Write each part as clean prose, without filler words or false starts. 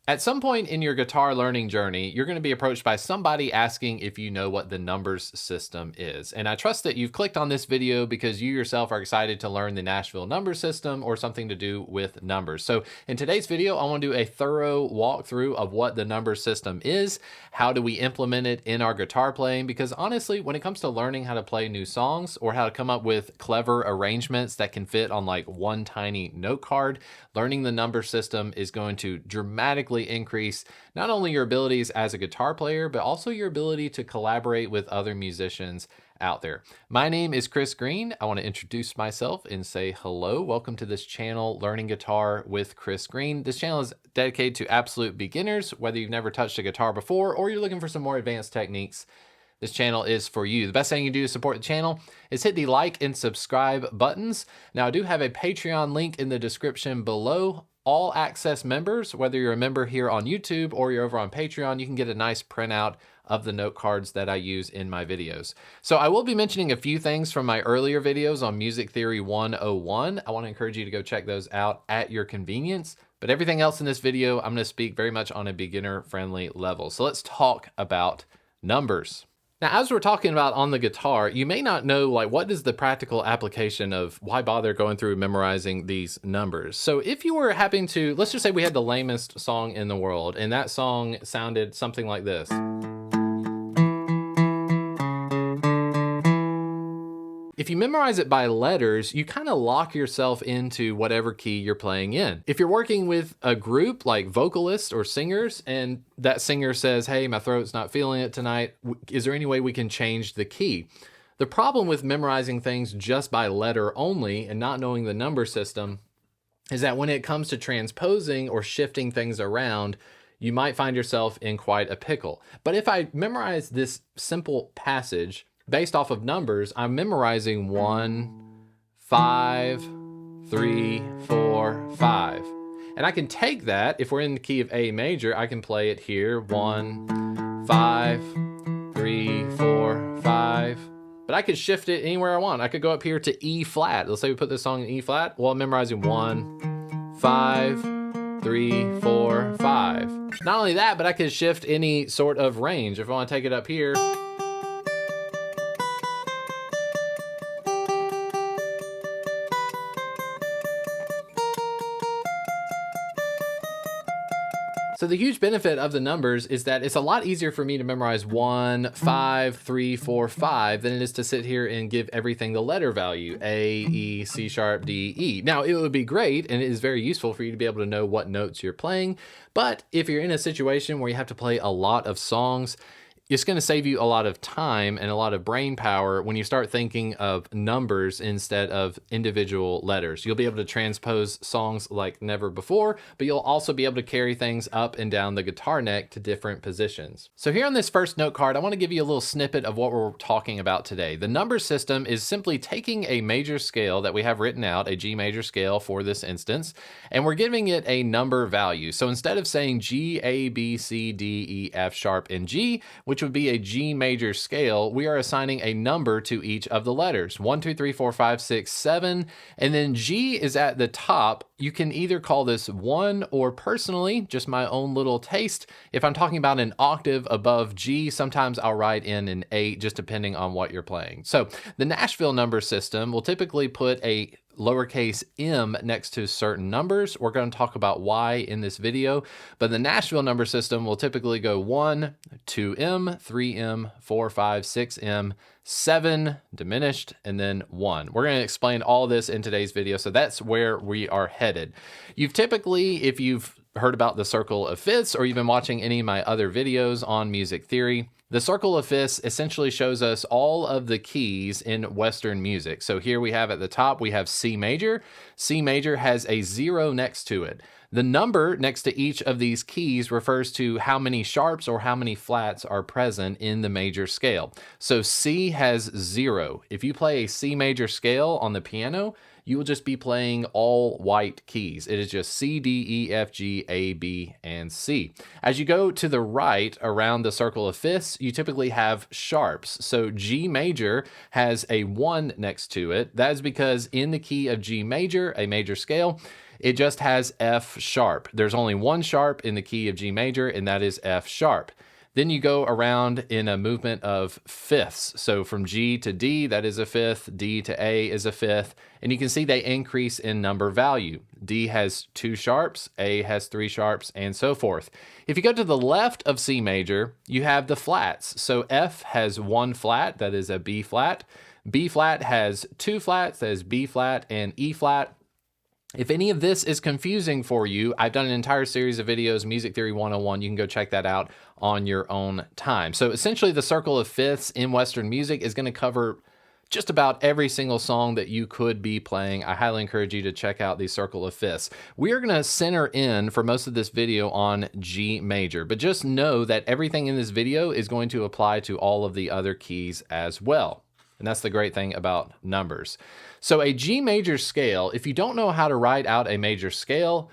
At some point in your guitar learning journey, you're going to be approached by somebody asking if you know what the numbers system is. And I trust that you've clicked on this video because you yourself are excited to learn the Nashville Numbers system or something to do with numbers. So in today's video, I want to do a thorough walkthrough of what the numbers system is, how do we implement it in our guitar playing, because honestly, when it comes to learning how to play new songs or how to come up with clever arrangements that can fit on like one tiny note card, learning the number system is going to dramatically increase not only your abilities as a guitar player, but also your ability to collaborate with other musicians out there. My name is Chris Green. I want to introduce myself and say hello. Welcome to this channel, Learning Guitar with Chris Green. This channel is dedicated to absolute beginners, whether you've never touched a guitar before or you're looking for some more advanced techniques. This channel is for you. The best thing you can do to support the channel is hit the like and subscribe buttons. Now, I do have a Patreon link in the description below. All access members, whether you're a member here on YouTube or you're over on Patreon, you can get a nice printout of the note cards that I use in my videos. So I will be mentioning a few things from my earlier videos on Music Theory 101. I want to encourage you to go check those out at your convenience. But everything else in this video, I'm going to speak very much on a beginner-friendly level. So let's talk about numbers. Now, as we're talking about on the guitar, you may not know, like, what is the practical application of why bother going through memorizing these numbers? So if you were having to, let's just say we had the lamest song in the world, and that song sounded something like this. If you memorize it by letters, you kind of lock yourself into whatever key you're playing in. If you're working with a group like vocalists or singers, and that singer says, hey, my throat's not feeling it tonight, is there any way we can change the key? The problem with memorizing things just by letter only and not knowing the number system is that when it comes to transposing or shifting things around, you might find yourself in quite a pickle. But if I memorize this simple passage based off of numbers, I'm memorizing 1, 5, 3, 4, 5. And I can take that, if we're in the key of A major, I can play it here, 1, 5, 3, 4, 5. But I could shift it anywhere I want. I could go up here to E flat. Let's say we put this song in E flat. Well, I'm memorizing 1, 5, 3, 4, 5. Not only that, but I could shift any sort of range. If I want to take it up here, so the huge benefit of the numbers is that it's a lot easier for me to memorize 1, 5, 3, 4, 5 than it is to sit here and give everything the letter value, A, E, C sharp, D, E. Now, it would be great and it is very useful for you to be able to know what notes you're playing, but if you're in a situation where you have to play a lot of songs, it's going to save you a lot of time and a lot of brain power when you start thinking of numbers instead of individual letters. You'll be able to transpose songs like never before, but you'll also be able to carry things up and down the guitar neck to different positions. So here on this first note card, I want to give you a little snippet of what we're talking about today. The number system is simply taking a major scale that we have written out, a G major scale for this instance, and we're giving it a number value. So instead of saying G, A, B, C, D, E, F sharp, and G, which would be a G major scale, we are assigning a number to each of the letters. 1, 2, 3, 4, 5, 6, 7, and then G is at the top. You can either call this 1 or personally, just my own little taste. If I'm talking about an octave above G, sometimes I'll write in an 8, just depending on what you're playing. So the Nashville number system will typically put a lowercase m next to certain numbers. We're going to talk about why in this video, but the Nashville number system will typically go 1, 2m, 3m, 4, 5, 6m, 7 diminished, and then 1. We're going to explain all this in today's video, so that's where we are headed. You've typically, if you've heard about the circle of fifths or you've been watching any of my other videos on music theory, the circle of fifths essentially shows us all of the keys in Western music. So here we have at the top, we have C major. C major has a 0 next to it. The number next to each of these keys refers to how many sharps or how many flats are present in the major scale. So C has 0. If you play a C major scale on the piano, you will just be playing all white keys. It is just C, D, E, F, G, A, B, and C. As you go to the right around the circle of fifths, you typically have sharps. So G major has a 1 next to it. That is because in the key of G major, a major scale, It just has F sharp. There's only one sharp in the key of G major, and that is F sharp. Then you go around in a movement of fifths. So from G to D, that is a fifth. D to A is a fifth. And you can see they increase in number value. D has 2 sharps, A has 3 sharps, and so forth. If you go to the left of C major, you have the flats. So F has 1 flat, that is a B flat. B flat has 2 flats, that is B flat and E flat. If any of this is confusing for you, I've done an entire series of videos, Music Theory 101. You can go check that out on your own time. So essentially the circle of fifths in Western music is going to cover just about every single song that you could be playing. I highly encourage you to check out the circle of fifths. We are going to center in for most of this video on G major, but just know that everything in this video is going to apply to all of the other keys as well. And that's the great thing about numbers. So a G major scale, if you don't know how to write out a major scale,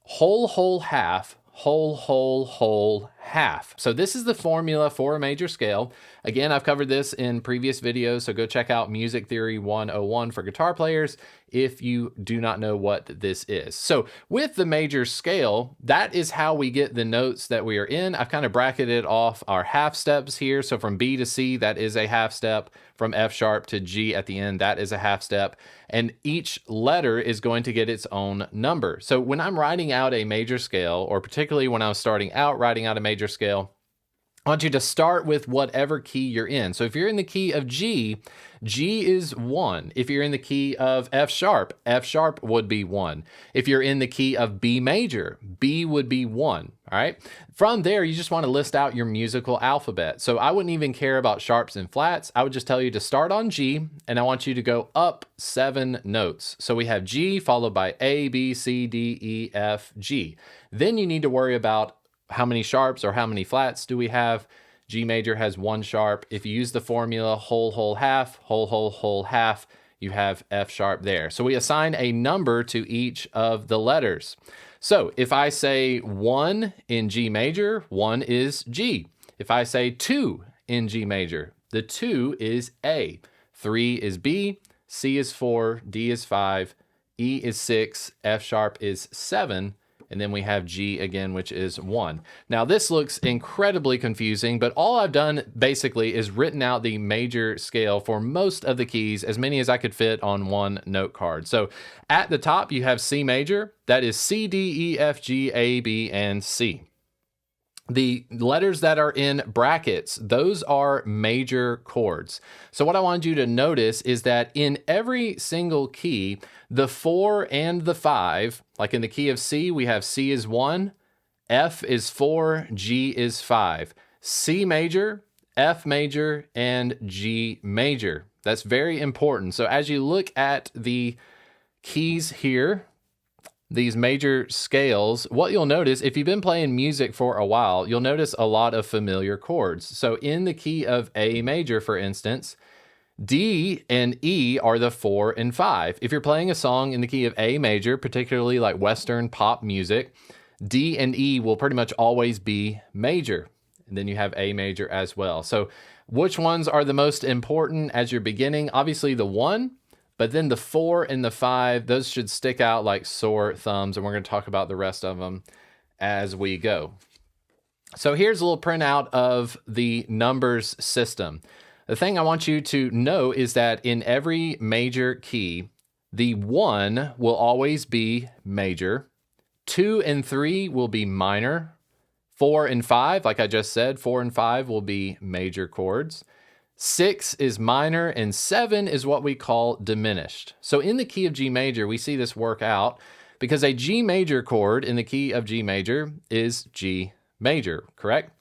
whole, whole, half, whole, whole, whole, half. So this is the formula for a major scale. Again, I've covered this in previous videos, so go check out Music Theory 101 for guitar players if you do not know what this is. So with the major scale, that is how we get the notes that we are in. I've kind of bracketed off our half steps here. So from B to C, that is a half step. From F sharp to G at the end, that is a half step. And each letter is going to get its own number. So when I'm writing out a major scale, or particularly when I was starting out writing out a major scale, I want you to start with whatever key you're in. So if you're in the key of G, G is 1. If you're in the key of F sharp would be 1. If you're in the key of B major, B would be 1. All right. From there, you just want to list out your musical alphabet. So I wouldn't even care about sharps and flats. I would just tell you to start on G, and I want you to go up 7 notes. So we have G followed by A, B, C, D, E, F, G. Then you need to worry about how many sharps or how many flats do we have. G major has 1 sharp. If you use the formula whole, whole, half, whole, whole, whole, half, you have F sharp there. So we assign a number to each of the letters. So if I say 1 in G major, 1 is G. If I say 2 in G major, the 2 is A. 3 is B, C is 4, D is 5, E is 6, F sharp is 7, and then we have G again, which is 1. Now this looks incredibly confusing, but all I've done basically is written out the major scale for most of the keys, as many as I could fit on one note card. So at the top, you have C major. That is C, D, E, F, G, A, B, and C. The letters that are in brackets, those are major chords. So what I want you to notice is that in every single key, the 4 and the 5, like in the key of C, we have C is 1, F is 4, G is 5. C major, F major, and G major. That's very important. So as you look at the keys here, these major scales, what you'll notice, if you've been playing music for a while, you'll notice a lot of familiar chords. So in the key of A major, for instance, D and E are the 4 and 5. If you're playing a song in the key of A major, particularly like Western pop music, D and E will pretty much always be major. And then you have A major as well. So which ones are the most important as you're beginning? Obviously the 1. But then the 4 and the 5, those should stick out like sore thumbs, and we're going to talk about the rest of them as we go. So here's a little printout of the numbers system. The thing I want you to know is that in every major key, the 1 will always be major, 2 and 3 will be minor, 4 and 5, like I just said, 4 and 5 will be major chords. 6 is minor, and 7 is what we call diminished. So in the key of G major, we see this work out because a G major chord in the key of G major is G major, correct?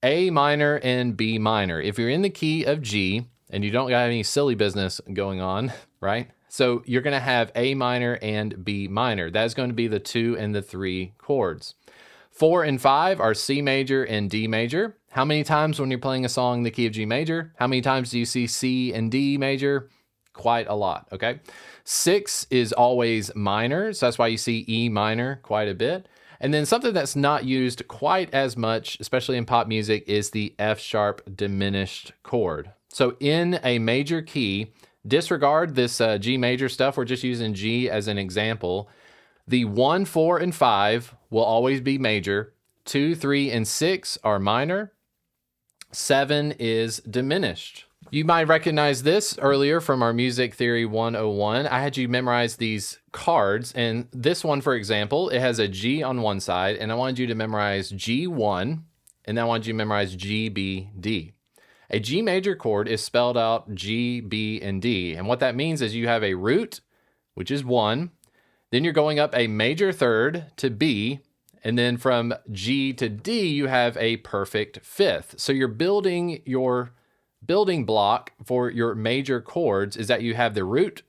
A minor and B minor. If you're in the key of G and you don't got any silly business going on, right? So you're going to have A minor and B minor. That is going to be the 2 and the 3 chords. 4 and 5 are C major and D major. How many times when you're playing a song in the key of G major? How many times do you see C and D major? Quite a lot, okay? 6 is always minor, so that's why you see E minor quite a bit. And then something that's not used quite as much, especially in pop music, is the F sharp diminished chord. So in a major key, disregard this G major stuff. We're just using G as an example. The 1, 4, and 5 will always be major. 2, 3, and 6 are minor. 7 is diminished. You might recognize this earlier from our Music Theory 101. I had you memorize these cards, and this one, for example, it has a G on one side, and I wanted you to memorize G1, and then I wanted you to memorize G, B, D. A G major chord is spelled out G, B, and D, and what that means is you have a root, which is 1, then you're going up a major third to B, and then from G to D, you have a perfect fifth. So you're building your building block for your major chords is that you have the root,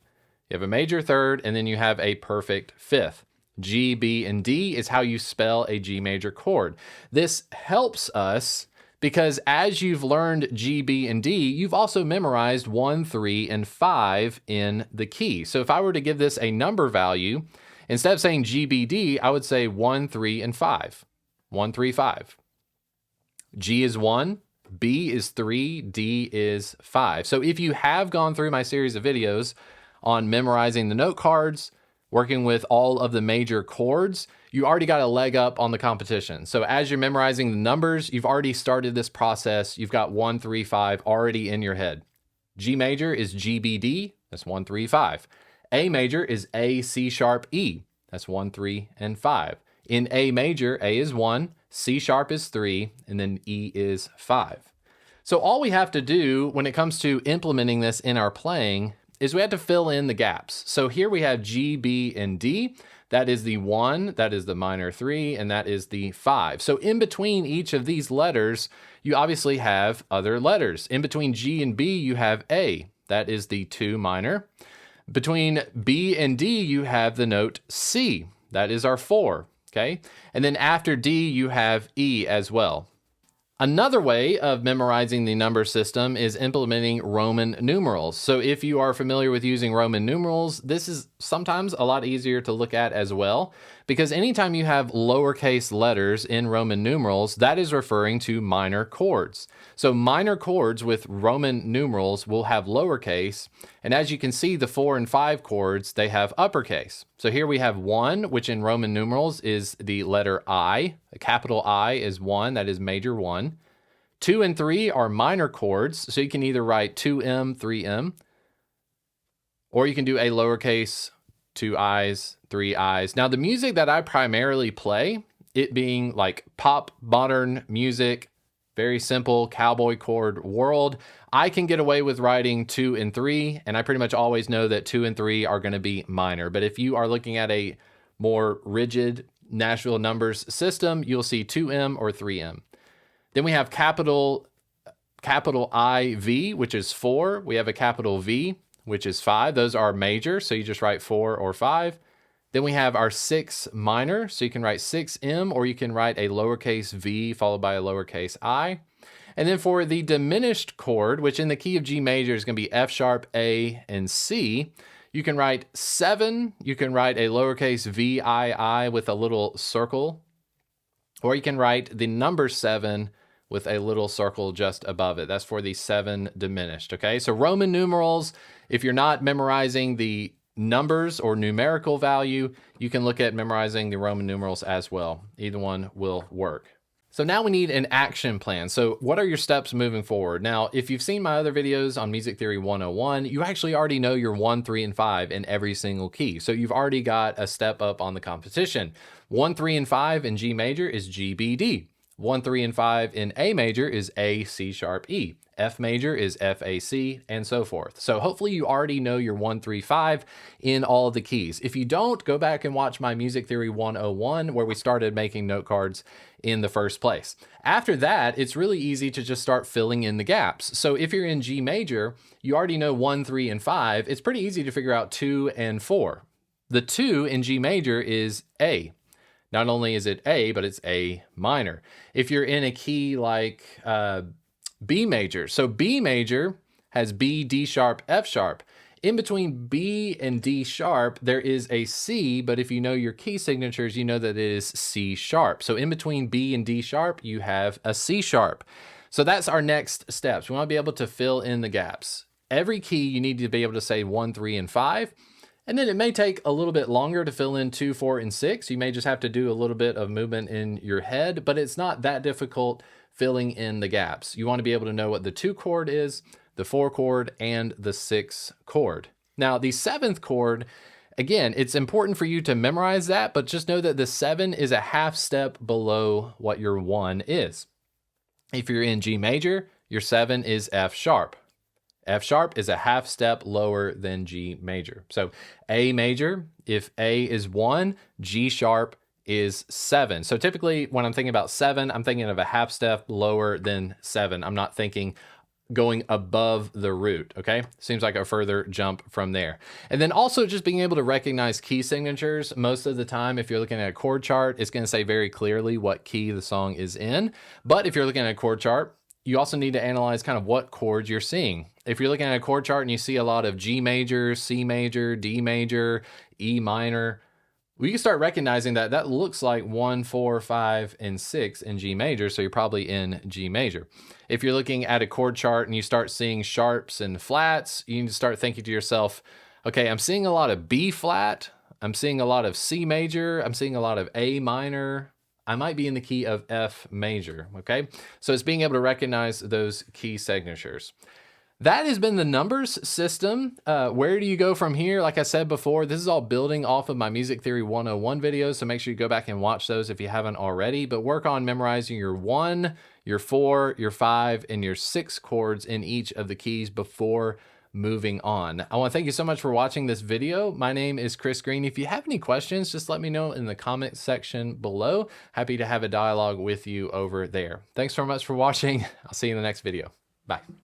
you have a major third, and then you have a perfect fifth. G, B, and D is how you spell a G major chord. This helps us because as you've learned G, B, and D, you've also memorized 1, 3, and 5 in the key. So if I were to give this a number value, instead of saying G, B, D, I would say 1, 3, and 5. 1, 3, 5. G is 1, B is 3, D is 5. So if you have gone through my series of videos on memorizing the note cards, working with all of the major chords, you already got a leg up on the competition. So as you're memorizing the numbers, you've already started this process. You've got 1, 3, 5 already in your head. G major is G, B, D. That's 1, 3, 5. A major is A, C sharp, E. That's 1, 3, and 5. In A major, A is 1, C sharp is 3, and then E is 5. So all we have to do when it comes to implementing this in our playing is we have to fill in the gaps. So here we have G, B, and D. That is the 1, that is the minor 3, and that is the 5. So in between each of these letters, you obviously have other letters. In between G and B, you have A. That is the 2 minor. Between B and D, you have the note C. That is our 4, okay? And then after D, you have E as well. Another way of memorizing the number system is implementing Roman numerals. So if you are familiar with using Roman numerals, this is sometimes a lot easier to look at as well, because anytime you have lowercase letters in Roman numerals, that is referring to minor chords. So minor chords with Roman numerals will have lowercase, and as you can see, the 4 and 5 chords, they have uppercase. So here we have 1, which in Roman numerals is the letter I. A capital I is 1, that is major 1. 2 and 3 are minor chords, so you can either write 2M, 3M, or you can do a lowercase 2 I's, 3 I's. Now, the music that I primarily play, it being like pop, modern music, very simple cowboy chord world, I can get away with writing 2 and 3, and I pretty much always know that 2 and 3 are going to be minor. But if you are looking at a more rigid Nashville Numbers system, you'll see 2M or 3M. Then we have capital IV, which is 4. We have a capital V, which is 5. Those are major, so you just write 4 or 5. Then we have our 6 minor, so you can write 6M, or you can write a lowercase v followed by a lowercase I. And then for the diminished chord, which in the key of G major is going to be F sharp, A, and C, you can write 7, you can write a lowercase VII with a little circle, or you can write the number 7 with a little circle just above it. That's for the 7 diminished, okay? So Roman numerals, if you're not memorizing the numbers or numerical value, you can look at memorizing the Roman numerals as well. Either one will work. So now we need an action plan. So what are your steps moving forward? Now, if you've seen my other videos on Music Theory 101, you actually already know your 1, 3, and 5 in every single key. So you've already got a step up on the competition. 1, 3, and 5 in G major is G, B, D. 1, 3, and 5 in A major is A, C sharp, E. F major is F, A, C, and so forth. So hopefully you already know your 1, 3, 5 in all of the keys. If you don't, go back and watch my Music Theory 101 where we started making note cards in the first place. After that, it's really easy to just start filling in the gaps. So if you're in G major, you already know 1, 3, and 5. It's pretty easy to figure out 2 and 4. The 2 in G major is A. Not only is it A, but it's A minor. If you're in a key like B major, so B major has B, D sharp, F sharp. In between B and D sharp, there is a C, but if you know your key signatures, you know that it is C sharp. So in between B and D sharp, you have a C sharp. So that's our next steps. We want to be able to fill in the gaps. Every key, you need to be able to say 1, 3, and 5. And then it may take a little bit longer to fill in 2, 4, and 6. You may just have to do a little bit of movement in your head, but it's not that difficult filling in the gaps. You want to be able to know what the 2 chord is, the 4 chord, and the 6 chord. Now, the 7th chord, again, it's important for you to memorize that, but just know that the 7 is a half step below what your 1 is. If you're in G major, your 7 is F sharp. F sharp is a half step lower than G major. So A major, if A is 1, G sharp is 7. So typically when I'm thinking about 7, I'm thinking of a half step lower than 7. I'm not thinking going above the root, okay? Seems like a further jump from there. And then also just being able to recognize key signatures. Most of the time, if you're looking at a chord chart, it's gonna say very clearly what key the song is in. But if you're looking at a chord chart, you also need to analyze kind of what chords you're seeing. If you're looking at a chord chart and you see a lot of G major, C major, D major, E minor, we can start recognizing that that looks like 1, 4, 5, and 6 in G major, so you're probably in G major. If you're looking at a chord chart and you start seeing sharps and flats, you need to start thinking to yourself, okay, I'm seeing a lot of B flat, I'm seeing a lot of C major, I'm seeing a lot of A minor, I might be in the key of F major, okay? So it's being able to recognize those key signatures. That has been the numbers system. Where do you go from here? Like I said before, this is all building off of my Music Theory 101 videos, so make sure you go back and watch those if you haven't already, but work on memorizing your 1, your 4, your 5, and your 6 chords in each of the keys before moving on. I want to thank you so much for watching this video. My name is Chris Green. If you have any questions, just let me know in the comment section below. Happy to have a dialogue with you over there. Thanks so much for watching. I'll see you in the next video. Bye.